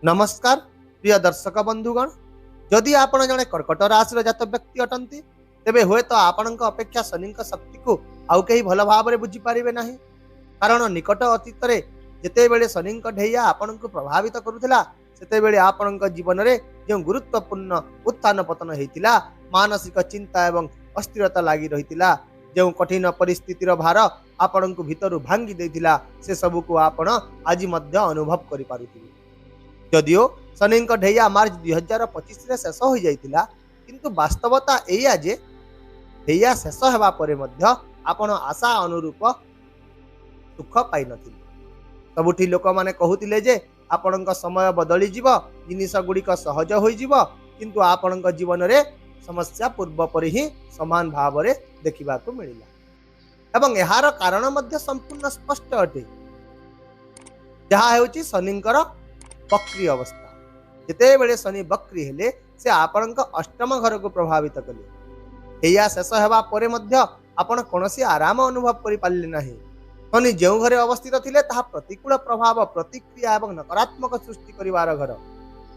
नमस्कार प्रिय दर्शक बंधुगण, जदि आपण जड़े कर्कट राशि जात व्यक्ति अटंती तेबे हुए तो आपण अपेक्षा शनि शक्ति को आउ कहीं भल भाव में बुझीपारे ना। कारण निकट अतीत में जितेबले शनि ढैया आपण को प्रभावित करुला सेतेबेले आपण जीवन में जो गुरुत्वपूर्ण उत्थान पतन होता, मानसिक चिंता एवं अस्थिरता लगी रही, जो कठिन परिस्थितिर भार आपण को भितर भांगी देथिला से सबू को आपण आज अनुभव कर पारुथिबे। जदियो शनि ढैया मार्च 2025 रे शेष हो जाइतिला, किंतु वास्तवता एया जे ढैया शेष हेबा परे मध्य आपण आशा अनुरूप सुख पाई नथिले। सबुठी लोक माने कहूतिले जे आपणक समय बदली जीव, जिनिस गुड़िक सहज हो जीव, किंतु आपणक जीवन रे समस्या पूर्व पर ही समान भाव रे देखिबा को मिलिला। एवं एहार कारण मध्य संपूर्ण स्पष्ट अटे, जहा हेउची शनिंकर बक्री अवस्था। जितेबले शनि बक्री हेले से आपणक अष्टम घर को प्रभावित कले। एया शेष हेबा परे मध्य आपण कोनोसी आराम अनुभव करि पारले नाही। शनि जो घरे अवस्थित थिले ताहा प्रतिकूल प्रभाव, प्रतिक्रिया एवं नकारात्मक सृष्टि करिवार घर,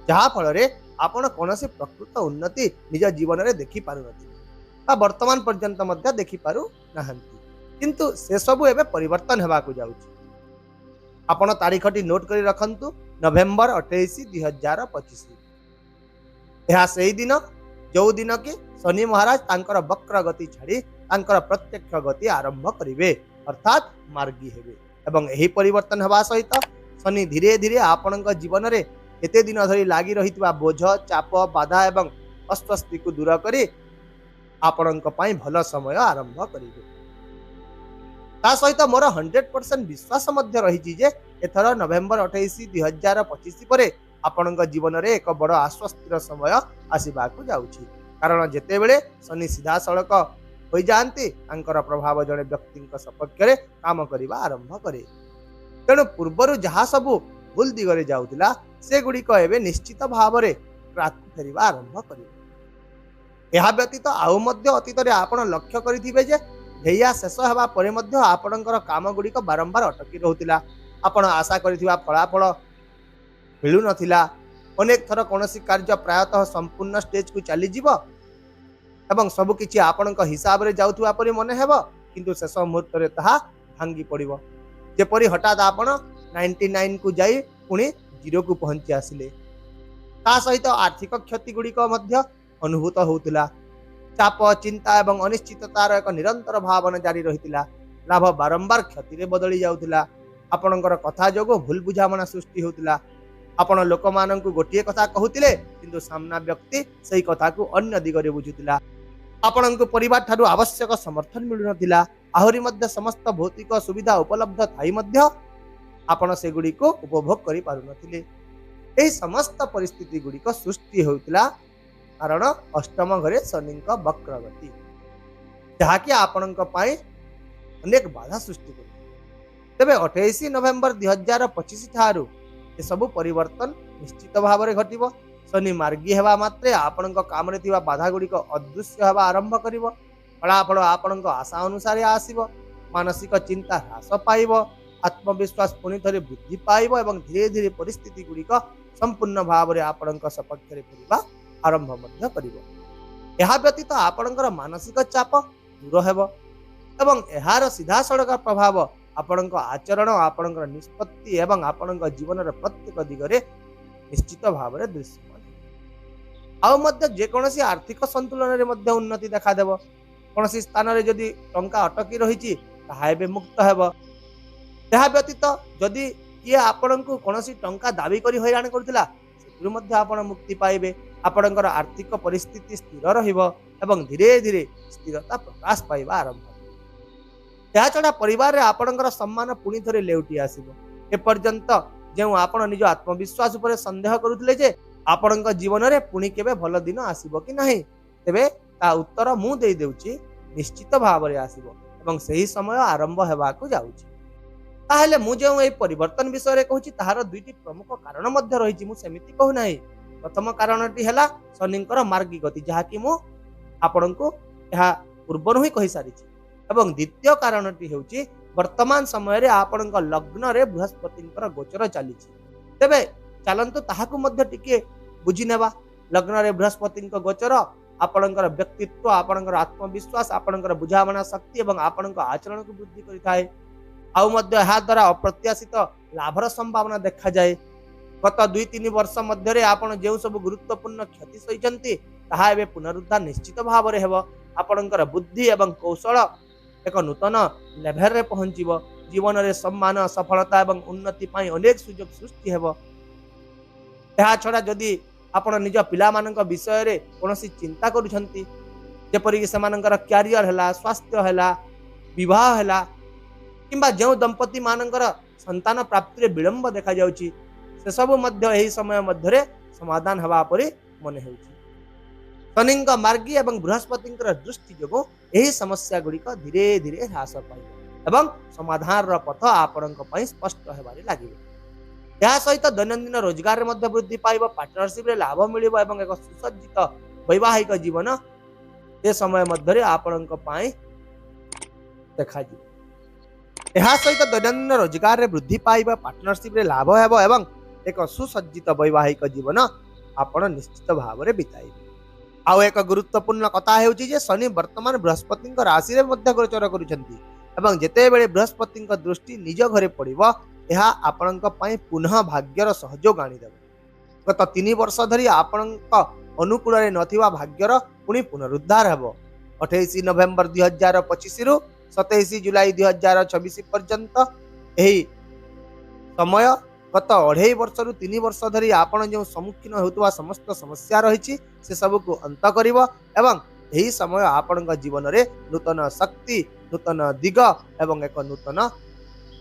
जहा फल रे आपण कोनोसी प्रकृत उन्नति निज जीवन रे देखि पारु नथि, वर्तमान पर्यंत मध्य देखि पारु नाहंती। किंतु से सबु एबे परिवर्तन हेबा को जाउची। आपण तारीखटी नोट करी रखंतु, नवेम्बर 28, 2025। यह से दिन जो दिन कि शनि महाराज तांकर वक्र गति छाड़ी तांकर प्रत्यक्ष गति आरंभ करिवे, अर्थात मार्गी हेबे। एवं एही परिवर्तन हेबा सहित शनि धीरे धीरे आपणक जीवन रे एते दिन धरी लागी रहितबा बोझ, चाप, बाधा एवं अस्वस्थि को दूर करी आपणक पई भल समय आरंभ करिवे। ता सहित मोर 100% विश्वास मध्य रही जे एथर नवेम्बर 28, 2025 परे आपणक जीवन रे एक बड़ आश्वस्तिर समय आसीबा को जाउछि। कारण जेतेबेले शनि सीधा सड़क हो जाती तांकर प्रभाव जड़े व्यक्ति सपक्ष रे काम करिबा आरंभ करे। तेणु पूर्वर जहा सबु भूल दिगरे जाउतिला से गुड़िक एबे निश्चित भाव रे प्राप्ति फेरिबा आरंभ करिबे। एहा व्यतीत आउ मध्य अतीत रे आपण लक्ष्य करिथिबे जे ढैया शेष हेबा परे मध्य आपणकर काम गुड़िक बारंबार अटकी रहुतिला। आपण आशा करिथिबा फलाफल मिलु नथिला। अनेक थर कोनोसी कार्य प्रायतः संपूर्ण स्टेज को चली जीव एवं सबु किछि आपणक हिसाब रे जाउथुवा परि मने हेबो, किंतु शेष मुहूर्त रे ताहा भांगी पड़िबो। जेपरि हठात आपण 99 को जाई पुणी 0 को पहुंची आसिले। ता सहित आर्थिक क्षति गुड़िक मध्य अनुभूत होउतिला। चाप, चिंता एवं अनिश्चिततार एक निरंतर भावना जारी रहितिला। लाभ बारंबार क्षति रे बदली जाउतिला। आपणकर कथा जोगो भूल बुझामणा सृष्टि होउतिला। आपण लोक माननकु गोटिए कथा कहूतिले, किंतु सामना व्यक्ति सही कथा को अन्य दिगरे बुझुतिला। आपणकु परिवार ठारू आवश्यक समर्थन मिलु नथिला। आहुरी मध्य समस्त भौतिक सुविधा उपलब्ध थाई मध्य आपण से गुडी को उपभोग करि पारु नथिले। एही समस्त परिस्थिति गुडी को सृष्टि होउतिला कारण अष्टम घरे शनिक वक्र गति, जहाँकि आपणक पाई अनेक बाधा सृष्टि करे। तेबे 28 नवेम्बर 2025 ठारू ए सबु परिवर्तन निश्चित भाव में घटिबो। शनि मार्गी हेबा मात्रे आपणक काम रे थिबा बाधा गुड़िक अदृश्य हेबा आरंभ करिवो। फलाफल आपणक आशा अनुसार आसीबो। मानसिक चिंता ह्रास पाइबो। आत्मविश्वास पुनि थरे वृद्धि पाइबो एवं धीरे धीरे परिस्थिति गुड़िक संपूर्ण भाव में आपणक सपक्ष रे फेरिबा आरंभ मध्य करिवो। एहा व्यतीत आपणकर मानसिक चाप दूर हेबो एवं एहार सीधा सड़क प्रभाव आपणक आचरण, आपणकर निष्पत्ति एवं आपणक जीवन प्रत्येक दिगरे निश्चित भाव में दृश्यमान। आउ मध्य जेकोसी आर्थिक संतुलन रे मध्य उन्नति देखा देबो। कोनोसी स्थान रे जदि टंका अटकी रहिछि ताहा एबे मुक्त हेबो। एहा व्यतीत जदि किए आपणकु कोनोसी टंका दाबी करी हैरान करथिला सेतु मध्य आपण मुक्ति पाइबे। आपणकर आर्थिक परिस्थिति स्थिर रहिबो एवं धीरे धीरे स्थिरता प्रकाश पाइबा आरंभ। या छड़ा परिवार रे आपणकर सम्मान पुणी थरे लेउटी आसीबो। ए पर्यंत जे आपण निज आत्मविश्वास उपर संदेह करुथिले जे आपणक जीवन रे पुणी केबे भल दिन आसीबो कि नाही, तेबे ता उत्तर मु देई देउची निश्चित भाव रे आसीबो एवं सही समय आरंभ हेबा को जाउची। ताहेले मु जे ए परिवर्तन विषय रे कहूची ताहार दुईटी प्रमुख कारण मध्य रहिची। मु सेमिति कहू नाही। प्रथम कारणटी हैला शनिंकर मार्गी गति, जहा कि मु आपणको एहा पूर्वरु ही कहि सारिछि। एवं द्वितीय कारणटी हेउची वर्तमान समय रे आपणक लग्न रे बृहस्पतिंकर गोचर चलीछि। तेबे चलतु ताहाकु मध्य टिके बुझी नेबा। लग्न रे बृहस्पति गोचर आपणकर व्यक्तित्व, आपणकर आत्मविश्वास, आपणकर बुझामणा शक्ति एवं आपणकर आचरण को वृद्धि करिथाए। आउ मध्य ଏହା द्वारा अप्रत्याशित लाभर संभावना देखा जाए। गत 2-3 वर्ष मध्य आपण जो सब गुरुत्वपूर्ण क्षति सहिचंती ताहा एबे पुनरुद्धार निश्चित भाव रे हेबो। आपणकर बुद्धि एवं कौशल एक नूतन लेवल रे पहुंचीबो। जीवन रे सम्मान, सफलता एवं उन्नति पाई अनेक सुयोग सृष्टि हेबो। ଏହା छड़ा जदि आपण निज पिला मानक विषय रे कोनोसी चिंता करूछंती, जेपरि कि सेमानकर करियर हैला, स्वास्थ्य हैला, विवाह हैला किंबा जो दंपति मानकर संतान प्राप्ति रे विलंब देखा जाउची, से सब मध्य एही समय मध्य रे समाधान हवा परि मने हेउची। शनिंक मार्गी एवं बृहस्पतिंकर दृष्टि जोगो एही समस्या गुडी को धीरे धीरे ह्रास पाइबो एवं समाधान र पथ आपणक पई स्पष्ट हेबारे लागिबो। यह सहित दैनंदिन रोजगार मध्य वृद्धि पाइबो, पार्टनरशिप रे लाभ मिलिबो एवं एक सुसज्जित वैवाहिक जीवन ए समय मध्य रे आपणक पई देखा जी। यह सहित दैनंदिन रोजगार रे वृद्धि पाइबो, पार्टनरशिप रे लाभ हेबो एवं एक सुसज्जित वैवाहिक जीवन आपण निश्चित भाव रे बिताइबे। आउ एक गुरुत्वपूर्ण कथा हेउची जे शनि वर्तमान बृहस्पति राशि रे मध्य गोचर करूछंती एवं जेते बेले बृहस्पति दृष्टि निज घरे पड़िबो, यह आपणक पई पुनः भाग्यर सहयोग आनी देबो। गत 3 वर्ष धरि आपणक अनुकूल रे नथिबा भाग्यर पुनी पुनरुद्धार हेबो। 28 नवेम्बर 2025 रु 27 जुलाई 2026 पर्यंत एही समय गत 2.5 वर्ष रु 3 वर्ष धरि आपण जो सम्मुखीन होतुवा समस्त समस्या रहिछि से सब को अंत करिवो एवं एही समय आपणक जीवन रे नूतन शक्ति, नूतन दिग एवं एक नूतन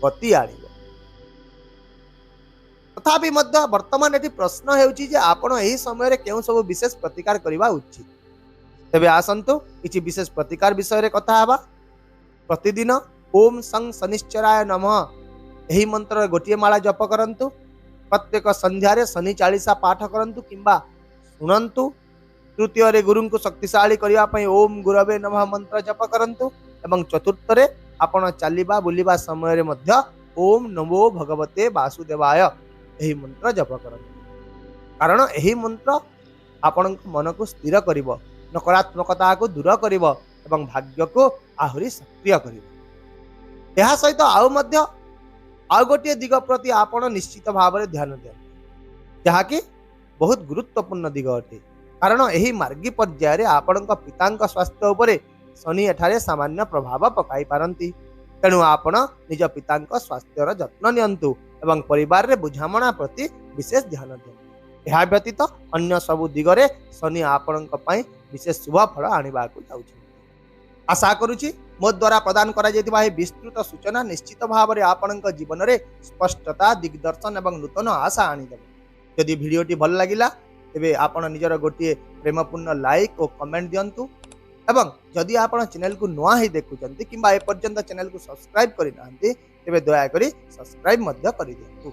गति आनिबो। तथापि मध्य वर्तमान एटी प्रश्न हेउछि जे आपण एही समय रे केउ सब विशेष प्रतिकार करिवा उचित। तेबे आसंतु किछि विशेष प्रतिकार विषय रे कथा हेबा। प्रतिदिन ओम सं शनिश्चराय नमः एही मंत्र गोटिए माला जप करंतु। प्रत्येक संध्या रे शनि चालीसा पाठ करंतु किंबा सुनंतु। तृतीय रे गुरु को शक्तिशाली करिया पई ओम गुरवे नमः मंत्र जप करंतु एवं चतुर्थ रे आपण चालिबा बुलिबा समय रे मध्य ओम नमो भगवते वासुदेवाय एही मंत्र जप करंतु। कारण एही मंत्र आपण मन को स्थिर करिवो, नकारात्मकता को दूर करिवो एवं भाग्य को आहुरी सक्रिय करिवो। एहा सहित आउ गोटे दिग प्रति आपण निश्चित भाव में ध्यान दियंतु, जहा कि बहुत गुरुत्वपूर्ण दिग अटे। कारण एही मार्गी पर्याय रे आपणक पितांक स्वास्थ्य उपरे शनि एठारे सामान्य प्रभाव पकाई पारंती। तेणु आपण निज पितांक स्वास्थ्यर जत्न नियंतु एवं परिवार रे बुझामणा प्रति विशेष ध्यान दियंतु। एहा व्यतीत अन्य सबु दिगरे शनि आपणक पई विशेष शुभ फल आनिबा को जाउछि। आशा करुछि मो द्वारा प्रदान करा जेतिबा हे विस्तृत सूचना निश्चित भाव में आपणक जीवन में स्पष्टता, दिग्दर्शन एवं नूतन आशा आनीदेव। यदि भिडियोटी भल लगिला तेबे आपण निजर गोटे प्रेमपूर्ण लाइक और कमेंट दियंतु एवं जदि आपण चैनल को नुआ ही देखुचंती किंबा ए पर्यंत चैनल को सब्सक्राइब करि नांती तेबे दया करी सब्सक्राइब मध्य करि दियंतु।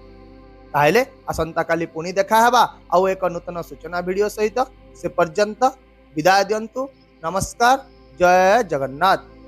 ताहेले असंता काली पुणी देखा हेबा आउ एक नूतन सूचना वीडियो सहित। से पर्यंत विदाय दियंतु। नमस्कार। जय जगन्नाथ।